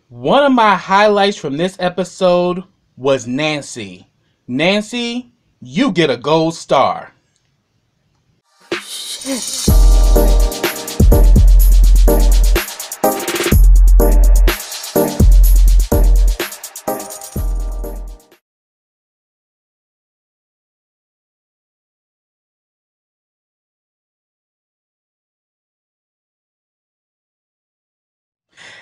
One of my highlights from this episode was Nancy. Nancy, you get a gold star.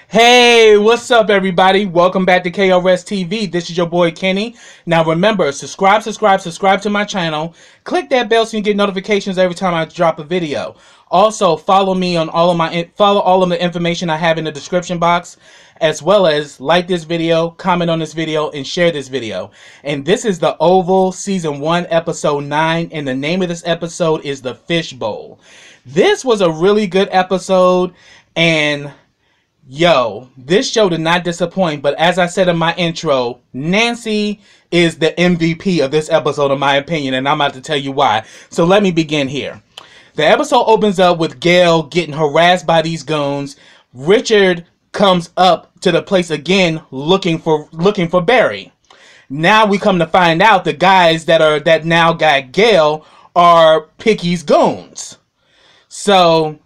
Hey, what's up everybody? Welcome back to KRSTV. This is your boy Kenny. Now remember, subscribe to my channel. Click that bell so you get notifications every time I drop a video. Also, follow me on all of the information I have in the description box, as well as like this video, comment on this video, and share this video. And this is the Oval Season 1 Episode 9, and the name of this episode is The Fish Bowl. This was a really good episode, and yo, this show did not disappoint, but as I said in my intro, Nancy is the MVP of this episode in my opinion, and I'm about to tell you why. So let me begin here. The episode opens up with Gail getting harassed by these goons. Richard comes up to the place again looking for Barry. Now we come to find out the guys that now got Gail are Picky's goons. So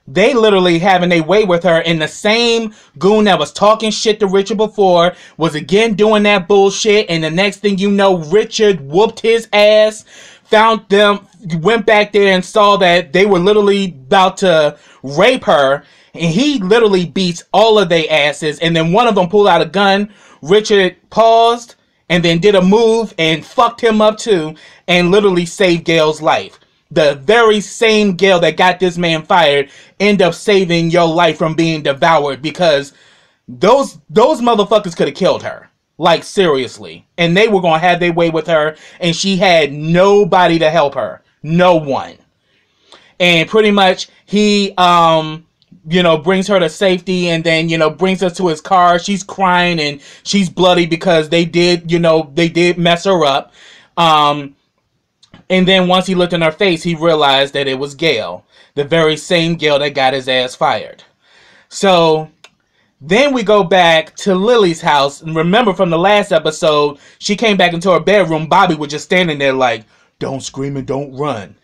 they literally having a way with her, and the same goon that was talking shit to Richard before was again doing that bullshit, and the next thing you know, Richard whooped his ass, found them, went back there and saw that they were literally about to rape her, and he literally beats all of their asses, and then one of them pulled out a gun. Richard paused and then did a move and fucked him up too, and literally saved Gail's life. The very same Gail that got this man fired end up saving your life from being devoured, because those motherfuckers could have killed her. Like, seriously. And they were going to have their way with her, and she had nobody to help her. No one. And pretty much he, brings her to safety, and then, brings her to his car. She's crying and she's bloody because they did mess her up. And then once he looked in her face, he realized that it was Gail. The very same Gail that got his ass fired. So then we go back to Lily's house. And remember from the last episode, she came back into her bedroom. Bobby was just standing there like, don't scream and don't run.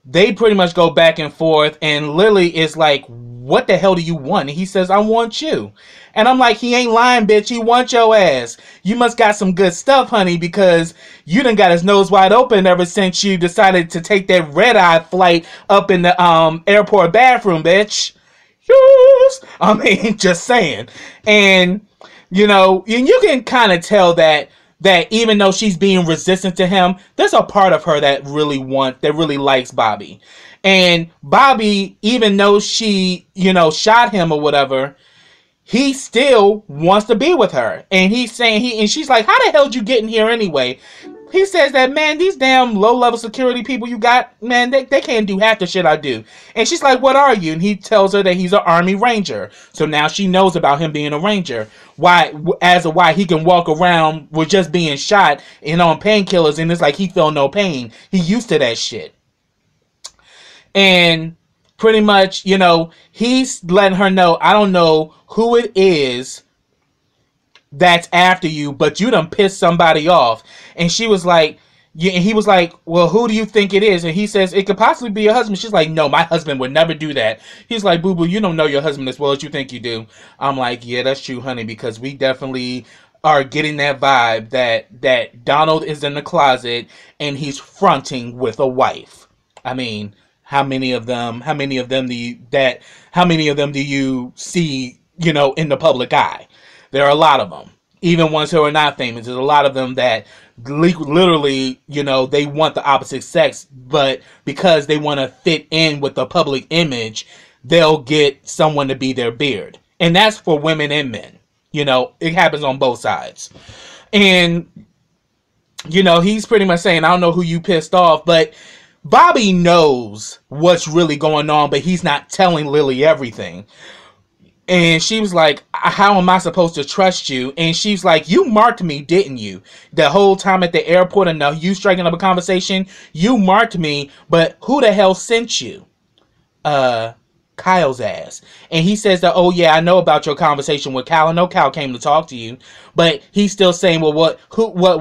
They pretty much go back and forth. And Lily is like, what the hell do you want? And he says, I want you. And I'm like, he ain't lying, bitch. He wants your ass. You must got some good stuff, honey, because you done got his nose wide open ever since you decided to take that red-eye flight up in the airport bathroom, bitch. Yes. I mean, just saying. And, and you can kind of tell that even though she's being resistant to him, there's a part of her that really likes Bobby. And Bobby, even though she, shot him or whatever, he still wants to be with her. And he's saying, and she's like, how the hell did you get in here anyway? He says that, man, these damn low-level security people you got, man, they can't do half the shit I do. And she's like, what are you? And he tells her that he's an Army Ranger. So now she knows about him being a Ranger. Why he can walk around with just being shot and on painkillers, and it's like he feel no pain. He used to that shit. And pretty much, he's letting her know, I don't know who it is that's after you, but you done pissed somebody off. And she was like, yeah, and he was like, well, who do you think it is? And he says, it could possibly be your husband. She's like, no, my husband would never do that. He's like, boo-boo, you don't know your husband as well as you think you do. I'm like, yeah, that's true, honey, because we definitely are getting that vibe that Donald is in the closet and he's fronting with a wife. I mean, how many of them do you see, in the public eye? There are a lot of them. Even ones who are not famous. There's a lot of them that literally, they want the opposite sex, but because they want to fit in with the public image, they'll get someone to be their beard. And that's for women and men. It happens on both sides. And, he's pretty much saying, I don't know who you pissed off, but Bobby knows what's really going on, but he's not telling Lily everything. And she was like, how am I supposed to trust you? And she's like, you marked me, didn't you? The whole time at the airport, and now you striking up a conversation, you marked me, but who the hell sent you? Kyle's ass. And he says that, oh yeah, I know about your conversation with Kyle. I know Kyle came to talk to you. But he's still saying, well,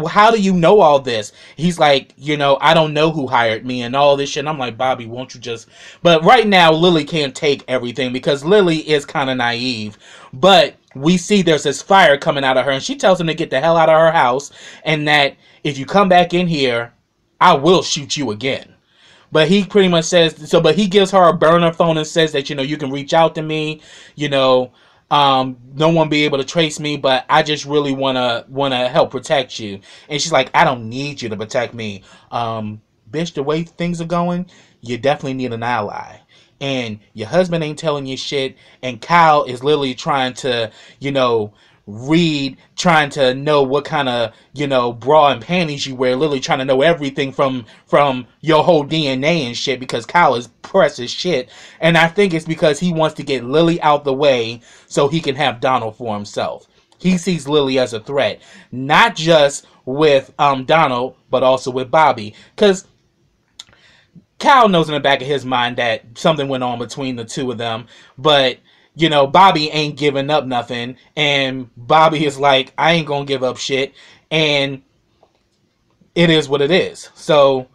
how do you know all this? He's like, you know, I don't know who hired me and all this shit. And I'm like, Bobby, won't you just... But right now, Lily can't take everything because Lily is kind of naive. But we see there's this fire coming out of her, and she tells him to get the hell out of her house, and that if you come back in here, I will shoot you again. But he pretty much says, so, but he gives her a burner phone and says that, you know, you can reach out to me, you know, no one be able to trace me, but I just really wanna help protect you. And she's like, I don't need you to protect me. Bitch, the way things are going, you definitely need an ally. And your husband ain't telling you shit, and Kyle is literally trying to, you know, trying to know what kind of, you know, bra and panties you wear, literally trying to know everything from your whole DNA and shit, because Kyle is pressed as shit. And I think it's because he wants to get Lily out the way so he can have Donald for himself. He sees Lily as a threat, not just with Donald, but also with Bobby, because Kyle knows in the back of his mind that something went on between the two of them, but, you know, Bobby ain't giving up nothing, and Bobby is like, I ain't gonna give up shit, and it is what it is. So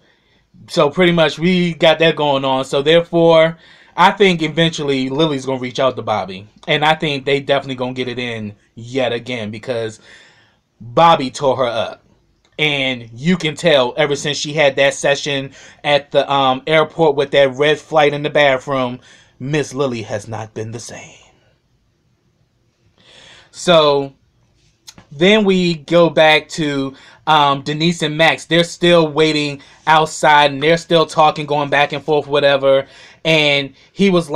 pretty much we got that going on, so therefore, I think eventually Lily's gonna reach out to Bobby, and I think they definitely gonna get it in yet again, because Bobby tore her up. And you can tell ever since she had that session at the airport with that red flight in the bathroom, Miss Lily has not been the same. So then we go back to Denise and Max. They're still waiting outside, and they're still talking, going back and forth, whatever. And she's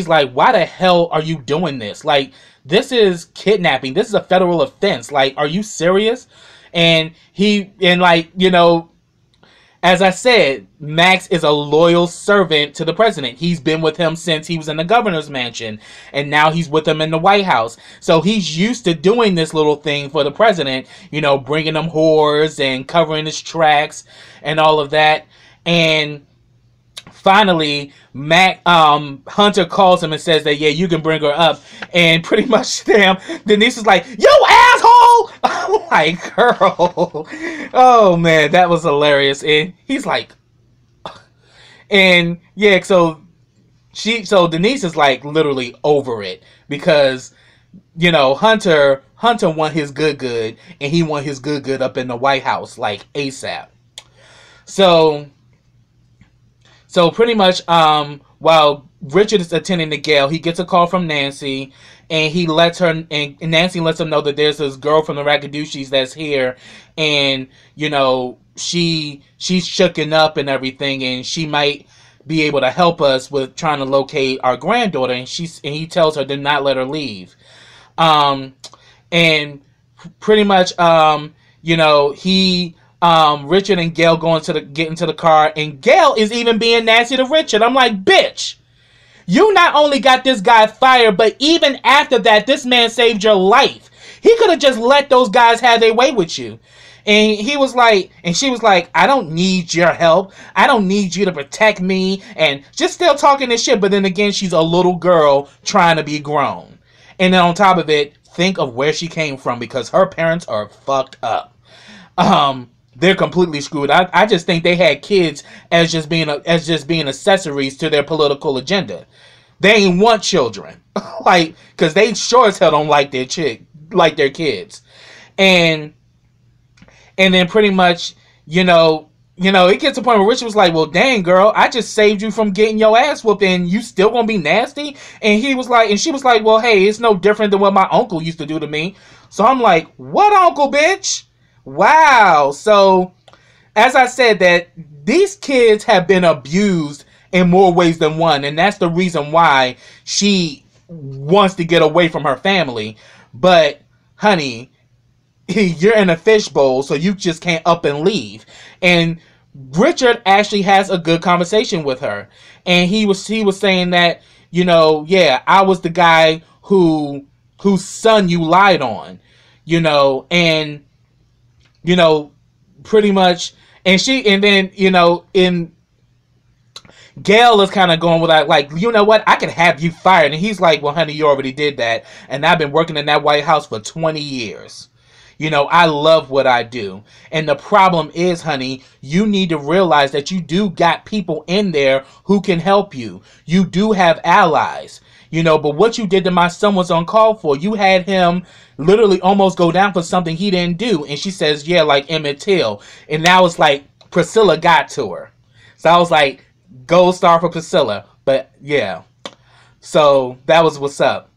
like, why the hell are you doing this? Like, this is kidnapping. This is a federal offense. Like, are you serious? And like, you know, as I said, Max is a loyal servant to the president. He's been with him since he was in the governor's mansion, and now he's with him in the White House. So he's used to doing this little thing for the president, you know, bringing him whores and covering his tracks and all of that. And finally, Hunter calls him and says that, yeah, you can bring her up. And pretty much, Denise is like, yo, asshole! I'm like, girl. Oh, man, that was hilarious. And he's like, and yeah, so Denise is like literally over it, because, you know, Hunter want his good, and he want his good up in the White House, like ASAP. So pretty much, while Richard is attending to Gail, he gets a call from Nancy, and Nancy lets him know that there's this girl from the Rackaduchies that's here, and, you know, she's shooken up and everything, and she might be able to help us with trying to locate our granddaughter, and he tells her to not let her leave. And pretty much, you know, Richard and Gail get into the car, and Gail is even being nasty to Richard. I'm like, bitch, you not only got this guy fired, but even after that, this man saved your life. He could have just let those guys have their way with you. And she was like, I don't need your help. I don't need you to protect me. And just still talking this shit. But then again, she's a little girl trying to be grown. And then on top of it, think of where she came from, because her parents are fucked up. They're completely screwed. I just think they had kids as just being accessories to their political agenda. They ain't want children, like, because they sure as hell don't like their kids, and then pretty much, you know, it gets to the point where Richard was like, well, dang, girl, I just saved you from getting your ass whooped, and you still gonna be nasty? And she was like, well, hey, it's no different than what my uncle used to do to me. So I'm like, what uncle, bitch? Wow. So, as I said, that these kids have been abused in more ways than one, and that's the reason why she wants to get away from her family. But, honey, you're in a fishbowl, so you just can't up and leave. And Richard actually has a good conversation with her, and he was saying that, you know, yeah, I was the guy whose son you lied on, you know, and, you know, pretty much, and then, you know, Gail is kind of going with that, like, you know what? I could have you fired. And he's like, well, honey, you already did that. And I've been working in that White House for 20 years. You know, I love what I do. And the problem is, honey, you need to realize that you do got people in there who can help you. You do have allies. You know, but what you did to my son was uncalled for. You had him literally almost go down for something he didn't do. And she says, yeah, like Emmett Till. And now it's like Priscilla got to her. So I was like, gold star for Priscilla. But yeah. So that was what's up.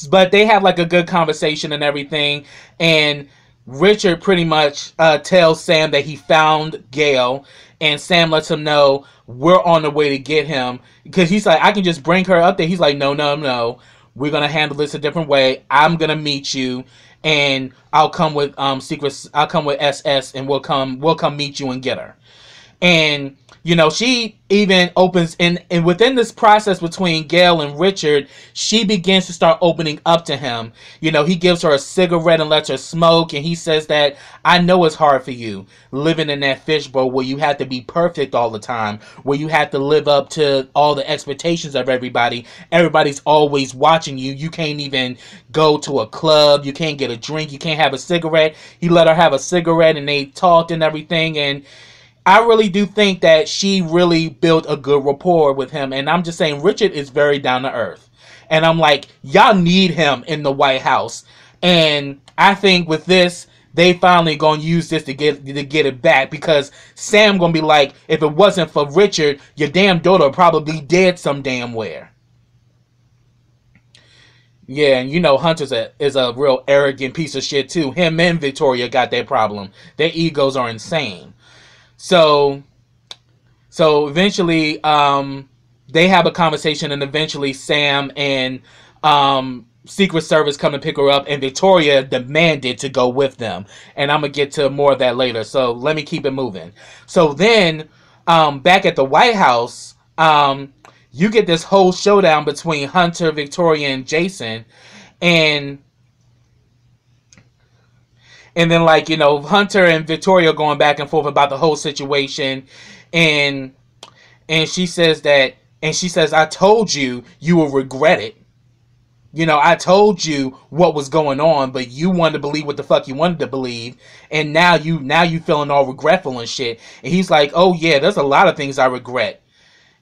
But they have like a good conversation and everything. And Richard pretty much tells Sam that he found Gail. And Sam lets him know we're on the way to get him. Because he's like, I can just bring her up there. He's like, no, no, no. We're going to handle this a different way. I'm going to meet you. And I'll come with secrets. I'll come with SS. And we'll come meet you and get her. And, you know, she even opens, and within this process between Gail and Richard, she begins to start opening up to him. You know, he gives her a cigarette and lets her smoke, and he says that, I know it's hard for you, living in that fishbowl where you have to be perfect all the time, where you have to live up to all the expectations of everybody. Everybody's always watching you. You can't even go to a club. You can't get a drink. You can't have a cigarette. He let her have a cigarette, and they talked and everything, and I really do think that she really built a good rapport with him. And I'm just saying, Richard is very down to earth. And I'm like, y'all need him in the White House. And I think with this, they finally gonna use this to get it back. Because Sam gonna be like, if it wasn't for Richard, your damn daughter would probably be dead some damn where. Yeah, and you know Hunter's is a real arrogant piece of shit too. Him and Victoria got that problem. Their egos are insane. So eventually, they have a conversation, and eventually Sam and Secret Service come and pick her up, and Victoria demanded to go with them. And I'm going to get to more of that later, so let me keep it moving. So then, back at the White House, you get this whole showdown between Hunter, Victoria, and Jason, and then, like, you know, Hunter and Victoria going back and forth about the whole situation. And she says I told you you will regret it. You know, I told you what was going on, but you wanted to believe what the fuck you wanted to believe. And now you feeling all regretful and shit. And he's like, oh yeah, there's a lot of things I regret.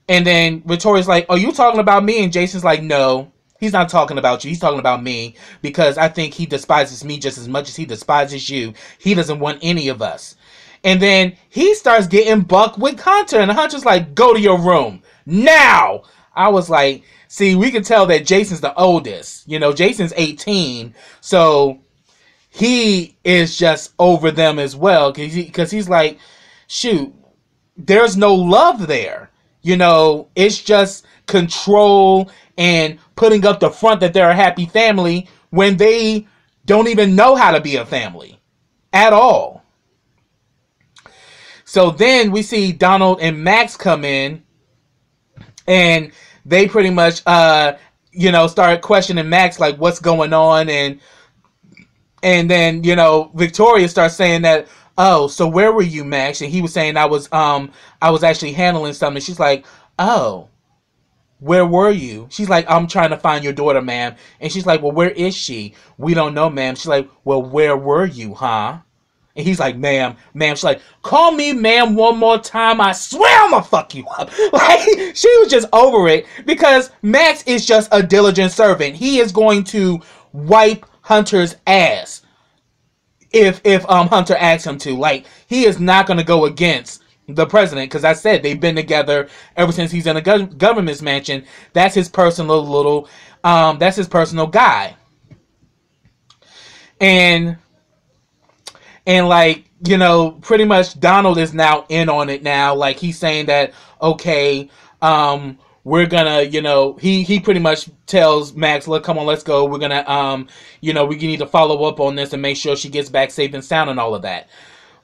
And then Victoria's like, are you talking about me? And Jason's like, no. He's not talking about you. He's talking about me, because I think he despises me just as much as he despises you. He doesn't want any of us. And then he starts getting bucked with Hunter, and Hunter's like, go to your room now. I was like, see, we can tell that Jason's the oldest. You know, Jason's 18, so he is just over them as well, because he's like, shoot, there's no love there. You know, it's just control and putting up the front that they're a happy family when they don't even know how to be a family at all. So then we see Donald and Max come in, and they pretty much, you know, start questioning Max, like, what's going on? And then, you know, Victoria starts saying that, oh, so where were you, Max? And he was saying I was actually handling something. She's like, oh, where were you? She's like, I'm trying to find your daughter, ma'am. And she's like, well, where is she? We don't know, ma'am. She's like, well, where were you, huh? And he's like, ma'am. She's like, call me ma'am one more time. I swear I'm gonna fuck you up. Like, she was just over it, because Max is just a diligent servant. He is going to wipe Hunter's ass if Hunter asks him to. Like, he is not going to go against the president, because I said they've been together ever since he's in the government's mansion. That's his personal that's his personal guy. And like, you know, pretty much Donald is now in on it now. Like, he's saying that, okay, we're gonna, you know, he pretty much tells Max, look, come on, let's go. We're gonna, you know, we need to follow up on this and make sure she gets back safe and sound and all of that.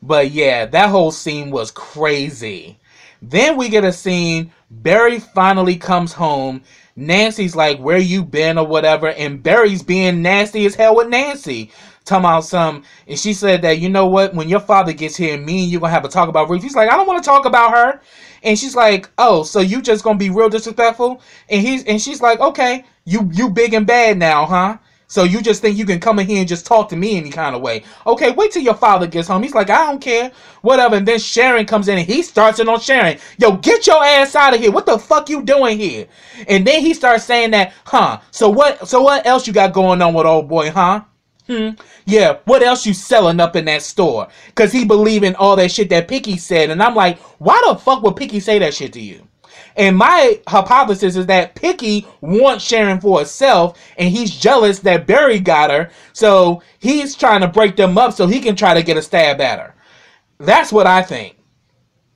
But yeah, that whole scene was crazy. Then we get a scene, Barry finally comes home. Nancy's like, where you been or whatever, and Barry's being nasty as hell with Nancy, talking about some, and she said that, you know what, when your father gets here, me and you gonna have a talk about Ruth. He's like, I don't want to talk about her. And she's like, oh, so you just gonna be real disrespectful? And she's like, okay, you big and bad now, huh? So you just think you can come in here and just talk to me any kind of way? Okay, wait till your father gets home. He's like, I don't care, whatever. And then Sharon comes in and he starts it on Sharon. Yo, get your ass out of here. What the fuck you doing here? And then he starts saying that, huh? So what else you got going on with old boy, huh? Yeah, what else you selling up in that store? Because he believe in all that shit that Picky said. And I'm like, why the fuck would Picky say that shit to you? And my hypothesis is that Picky wants Sharon for herself, and he's jealous that Barry got her, so he's trying to break them up so he can try to get a stab at her. That's what I think.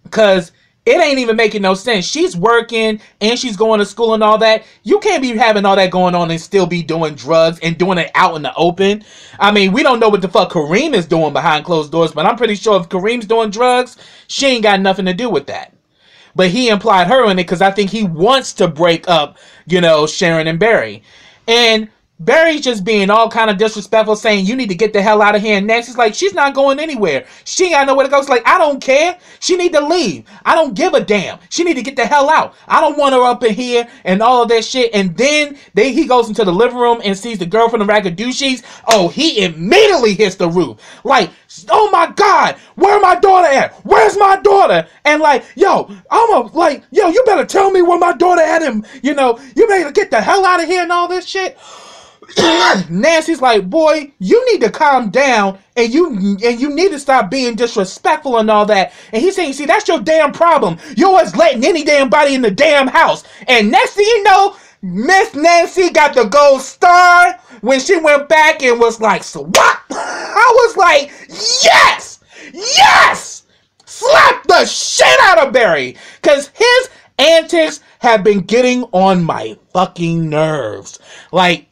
Because it ain't even making no sense. She's working, and she's going to school and all that. You can't be having all that going on and still be doing drugs and doing it out in the open. I mean, we don't know what the fuck Kareem is doing behind closed doors, but I'm pretty sure if Kareem's doing drugs, she ain't got nothing to do with that. But he implied her in it because I think he wants to break up, you know, Sharon and Barry. And Barry's just being all kind of disrespectful, saying, you need to get the hell out of here. And Nancy's like, she's not going anywhere. She ain't got nowhere to go. It's like, I don't care. She need to leave. I don't give a damn. She need to get the hell out. I don't want her up in here and all of that shit. And then he goes into the living room and sees the girl from the Ragadushis. Oh, he immediately hits the roof. Like, oh my God, where my daughter at? Where's my daughter? And like, yo, you better tell me where my daughter at, and, you know, you better get the hell out of here and all this shit. Nancy's like, boy, you need to calm down, and you need to stop being disrespectful and all that. And he's saying, see, that's your damn problem. You always letting any damn body in the damn house. And next thing you know, Miss Nancy got the gold star when she went back and was like, so what? I was like, yes! Yes! Slap the shit out of Barry! Because his antics have been getting on my fucking nerves. Like,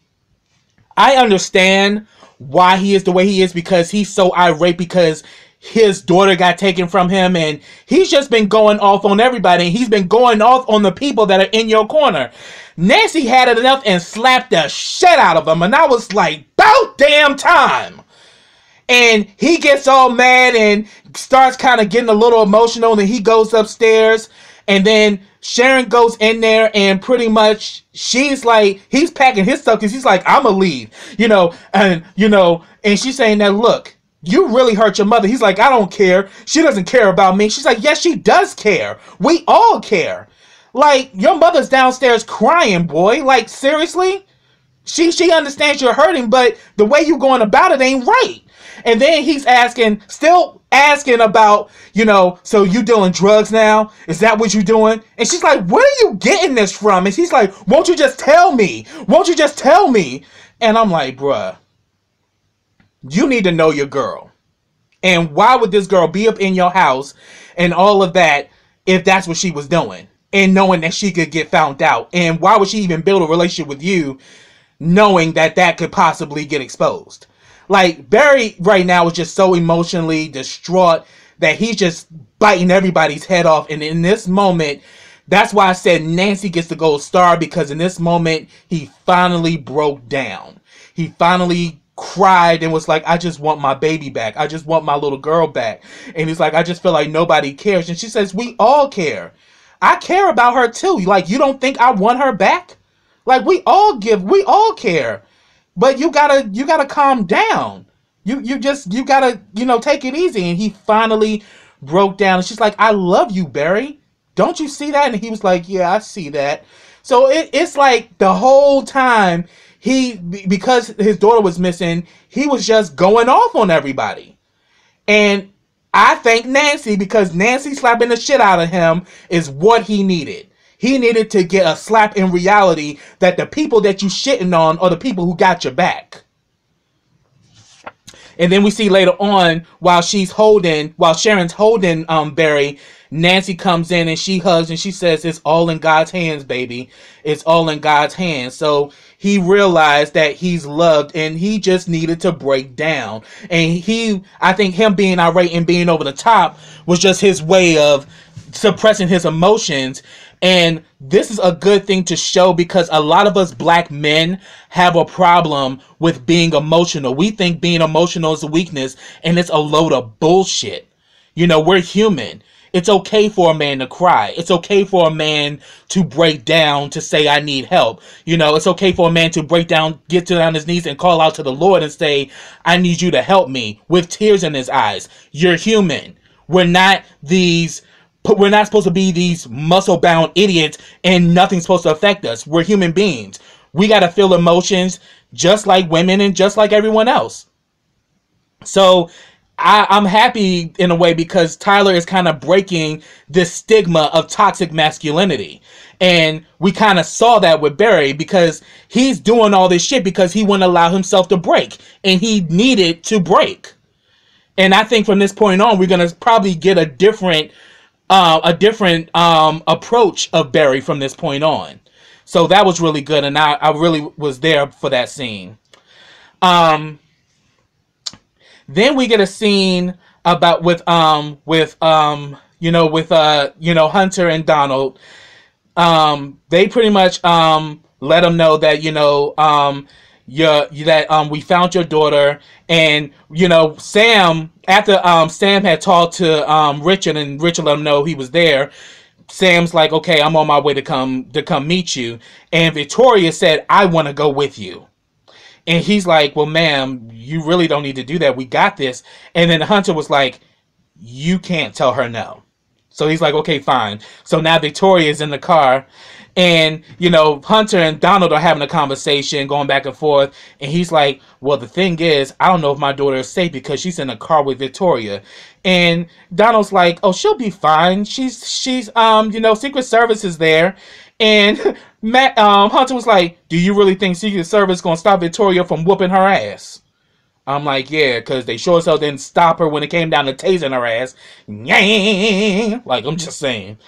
I understand why he is the way he is, because he's so irate because his daughter got taken from him, and he's just been going off on everybody, and he's been going off on the people that are in your corner. Nancy had it enough and slapped the shit out of him, and I was like, about damn time. And he gets all mad and starts kind of getting a little emotional, and then he goes upstairs, and then Sharon goes in there, and pretty much she's like, he's packing his stuff because he's like, I'ma leave, and she's saying that, look, you really hurt your mother. He's like, I don't care. She doesn't care about me. She's like, yes, she does care. We all care. Like, your mother's downstairs crying, boy. Like, seriously? She understands you're hurting, but the way you're going about it ain't right. And then he's still asking about, so you doing drugs now? Is that what you doing? And she's like, where are you getting this from? And he's like, won't you just tell me? Won't you just tell me? And I'm like, bruh, you need to know your girl. And why would this girl be up in your house and all of that if that's what she was doing? And knowing that she could get found out. And why would she even build a relationship with you knowing that that could possibly get exposed? Like, Barry right now is just so emotionally distraught that he's just biting everybody's head off. And in this moment, that's why I said Nancy gets the gold star, because in this moment, he finally broke down. He finally cried and was like, I just want my baby back. I just want my little girl back. And he's like, I just feel like nobody cares. And she says, we all care. I care about her too. Like, you don't think I want her back? Like, we all care. But you gotta calm down. You gotta, take it easy. And he finally broke down. And she's like, I love you, Barry. Don't you see that? And he was like, yeah, I see that. So it's like the whole time, because his daughter was missing, he was just going off on everybody. And I thank Nancy, because Nancy slapping the shit out of him is what he needed. He needed to get a slap in reality that the people that you shitting on are the people who got your back. And then we see later on, while Sharon's holding Barry, Nancy comes in and she hugs and she says, it's all in God's hands, baby. It's all in God's hands. So he realized that he's loved and he just needed to break down. And I think him being irate and being over the top was just his way of suppressing his emotions, And this is a good thing to show, because a lot of us black men have a problem with being emotional. We think being emotional is a weakness, and it's a load of bullshit. You know, we're human. It's okay for a man to cry. It's okay for a man to break down, to say, I need help. You know, it's okay for a man to break down, get down on his knees and call out to the Lord and say, I need you to help me, with tears in his eyes. You're human. We're not supposed to be these muscle-bound idiots, and nothing's supposed to affect us. We're human beings. We got to feel emotions just like women and just like everyone else. So I'm happy in a way, because Tyler is kind of breaking this stigma of toxic masculinity. And we kind of saw that with Barry, because he's doing all this shit because he wouldn't allow himself to break. And he needed to break. And I think from this point on, we're going to probably get a different approach of Barry from this point on. So that was really good. And I really was there for that scene. Then we get a scene about with Hunter and Donald. They pretty much let him know that we found your daughter, and Sam, after Sam had talked to Richard, and Richard let him know he was there. Sam's like, okay, I'm on my way to come meet you, and Victoria said, I want to go with you. And he's like, well, ma'am, you really don't need to do that. We got this. And then Hunter was like, you can't tell her no. So he's like, okay, fine. So now Victoria is in the car. And, Hunter and Donald are having a conversation, going back and forth. And he's like, well, the thing is, I don't know if my daughter is safe because she's in a car with Victoria. And Donald's like, oh, she'll be fine. She's Secret Service is there. And Hunter was like, do you really think Secret Service is going to stop Victoria from whooping her ass? I'm like, yeah, because they sure as hell didn't stop her when it came down to tasing her ass. Like, I'm just saying.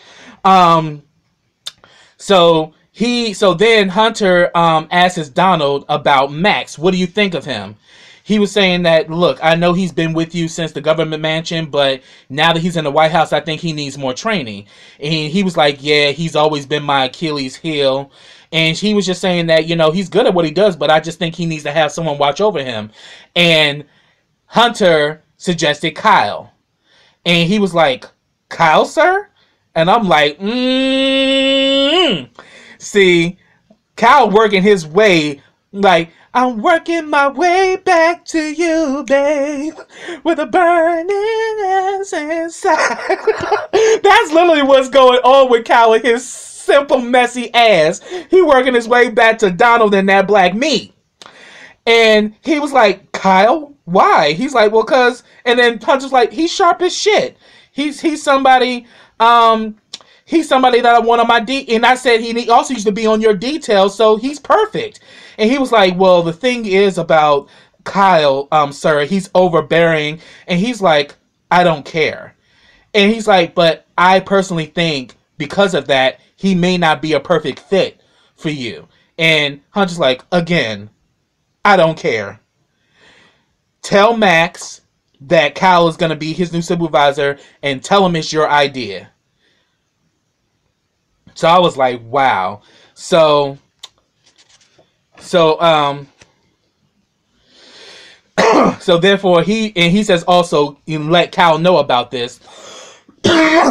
So then Hunter asks Donald about Max. What do you think of him? He was saying that, look, I know he's been with you since the government mansion, but now that he's in the White House, I think he needs more training. And he was like, yeah, he's always been my Achilles heel. And he was just saying that, he's good at what he does, but I just think he needs to have someone watch over him. And Hunter suggested Kyle. And he was like, Kyle, sir? And I'm like, See, Kyle working his way, like, I'm working my way back to you, babe, with a burning ass inside. That's literally what's going on with Kyle and his simple, messy ass. He working his way back to Donald and that black meat. And he was like, Kyle, why? He's like, well, cause, and then Hunter's like, he's sharp as shit. He's somebody, he's somebody that I want on my and I said he also used to be on your detail, so he's perfect. And he was like, well, the thing is about Kyle, sir, he's overbearing. And he's like, I don't care. And he's like, but I personally think because of that, he may not be a perfect fit for you. And Hunter's like, again, I don't care. Tell Max that Kyle is going to be his new supervisor and tell him it's your idea. So I was like, wow. So therefore he says also, you let Kyle know about this.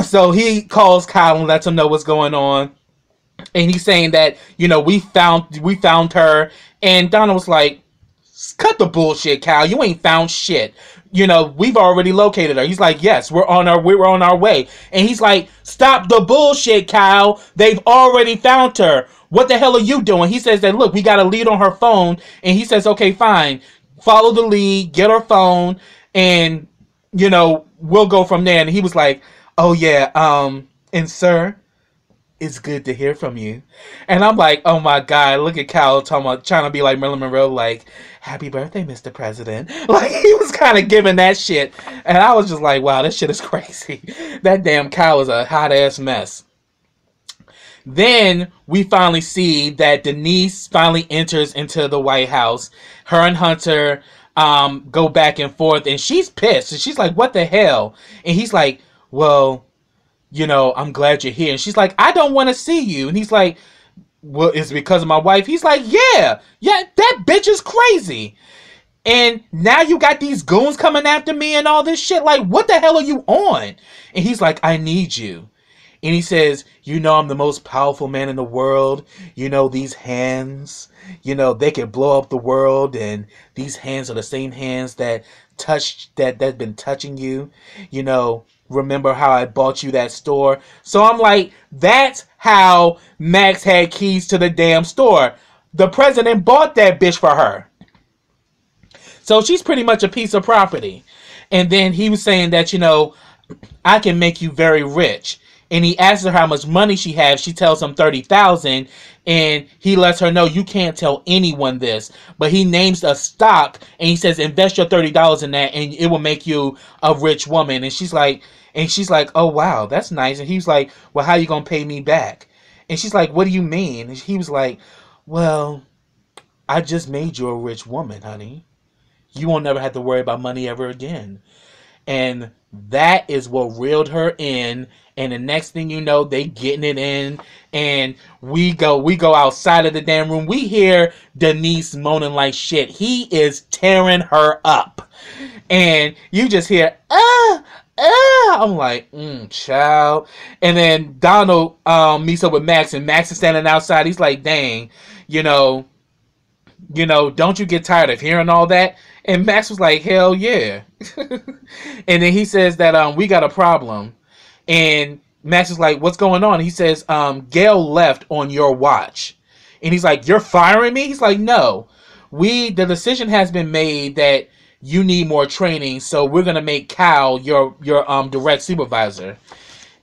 So he calls Kyle and lets him know what's going on. And he's saying that, we found her. And Donald was like, cut the bullshit, Kyle. You ain't found shit. We've already located her. He's like, yes, we're on our way. And he's like, stop the bullshit, Kyle. They've already found her. What the hell are you doing? He says that, look, we got a lead on her phone. And he says, okay, fine. Follow the lead, get her phone, and, we'll go from there. And he was like, oh, yeah, and sir, it's good to hear from you. And I'm like, oh, my God, look at Kyle trying to be like Marilyn Monroe, like, happy birthday, Mr. President. Like, he was kind of giving that shit. And I was just like, wow, this shit is crazy. That damn Kyle is a hot-ass mess. Then we finally see that Denise finally enters into the White House. Her and Hunter go back and forth, and she's pissed. And she's like, what the hell? And he's like, well, I'm glad you're here. And she's like, I don't want to see you. And he's like, well, it's because of my wife. He's like, yeah, that bitch is crazy. And now you got these goons coming after me and all this shit. Like, what the hell are you on? And he's like, I need you. And he says, I'm the most powerful man in the world. These hands, they can blow up the world. And these hands are the same hands that's been touching you. Remember how I bought you that store? So I'm like, that's how Max had keys to the damn store. The president bought that bitch for her. So she's pretty much a piece of property. And then he was saying that, I can make you very rich. And he asks her how much money she has. She tells him $30,000, and he lets her know you can't tell anyone this. But he names a stock, and he says invest your $30 in that, and it will make you a rich woman. And she's like, oh wow, that's nice. And he's like, well, how you gonna pay me back? And she's like, what do you mean? And he was like, well, I just made you a rich woman, honey. You won't never have to worry about money ever again. And that is what reeled her in. And the next thing you know, they getting it in. And we go outside of the damn room. We hear Denise moaning like shit. He is tearing her up. And you just hear, I'm like, child. And then Donald meets up with Max. And Max is standing outside. He's like, dang, don't you get tired of hearing all that? And Max was like, hell yeah. And then he says that we got a problem. And Max is like, what's going on? He says, Gail left on your watch. And he's like, you're firing me? He's like, no. The decision has been made that you need more training, so we're going to make Cal your direct supervisor.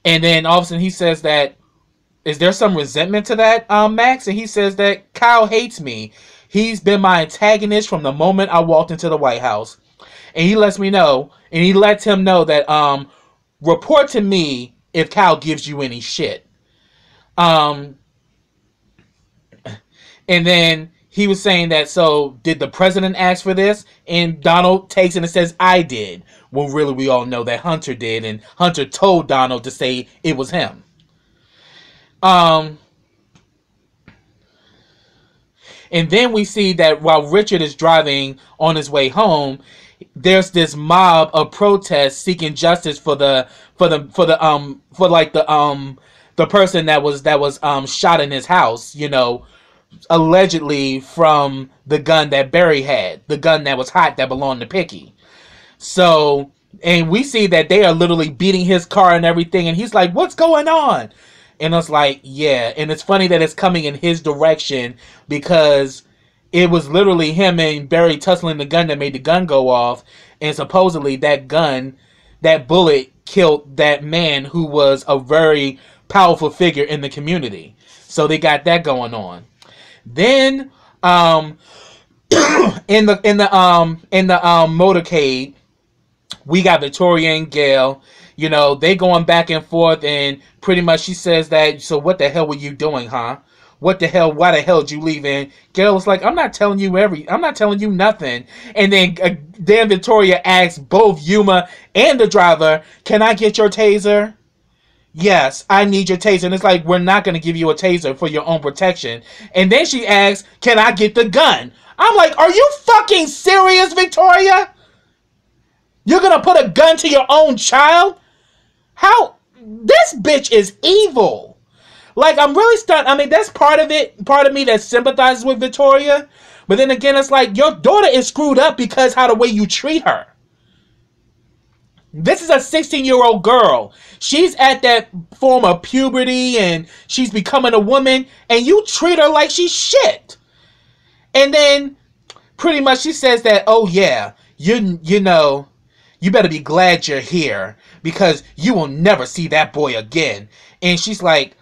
And then all of a sudden he says that, is there some resentment to that, Max? And he says that Kyle hates me. He's been my antagonist from the moment I walked into the White House. And he lets him know that report to me if Kyle gives you any shit. And then he was saying that, so did the president ask for this? And Donald takes it and says, I did. Well, really, we all know that Hunter did. And Hunter told Donald to say it was him. And then we see that while Richard is driving on his way home, there's this mob of protests seeking justice for the person that was shot in his house, allegedly from the gun that Barry had, the gun that was hot that belonged to Picky. So, and we see that they are literally beating his car and everything, and he's like, what's going on? And it's like, yeah. And it's funny that it's coming in his direction because it was literally him and Barry tussling the gun that made the gun go off. And supposedly that bullet killed that man who was a very powerful figure in the community. So they got that going on. Then in the motorcade, we got Victoria and Gail. They going back and forth, and pretty much she says that, so what the hell were you doing, huh? What the hell? Why the hell did you leave? And Gail was like, I'm not telling you nothing. And then Victoria asks both Yuma and the driver, can I get your taser? Yes, I need your taser. And it's like, we're not going to give you a taser for your own protection. And then she asks, can I get the gun? I'm like, are you fucking serious, Victoria? You're going to put a gun to your own child? How? This bitch is evil. Like, I'm really stunned. I mean, that's part of me that sympathizes with Victoria. But then again, it's like, your daughter is screwed up because how the way you treat her. This is a 16-year-old girl. She's at that form of puberty and she's becoming a woman, and you treat her like she's shit. And then pretty much she says that, oh yeah, you know, you better be glad you're here because you will never see that boy again. And she's like,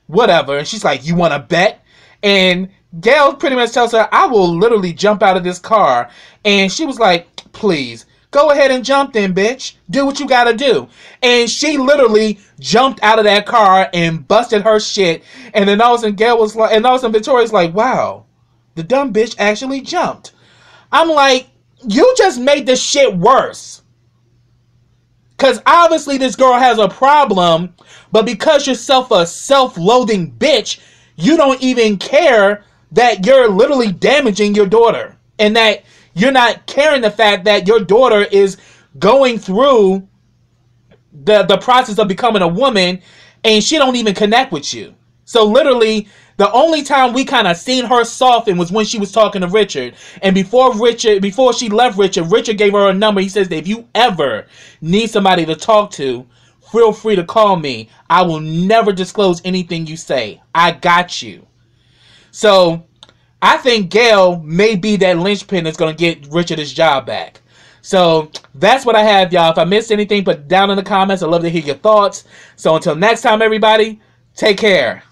whatever. And she's like, you want to bet? And Gail pretty much tells her, I will literally jump out of this car. And she was like, please, go ahead and jump then, bitch. Do what you gotta do. And she literally jumped out of that car and busted her shit. And then all of a sudden Victoria's like, wow, the dumb bitch actually jumped. I'm like, you just made this shit worse. Because obviously this girl has a problem, but because you're a self-loathing bitch, you don't even care that you're literally damaging your daughter. And that you're not caring the fact that your daughter is going through the process of becoming a woman, and she don't even connect with you. So literally, the only time we kind of seen her soften was when she was talking to Richard. And before she left Richard gave her a number. He says that if you ever need somebody to talk to, feel free to call me. I will never disclose anything you say. I got you. So I think Gail may be that linchpin that's going to get Richard his job back. So that's what I have, y'all. If I missed anything, put down in the comments. I'd love to hear your thoughts. So until next time, everybody, take care.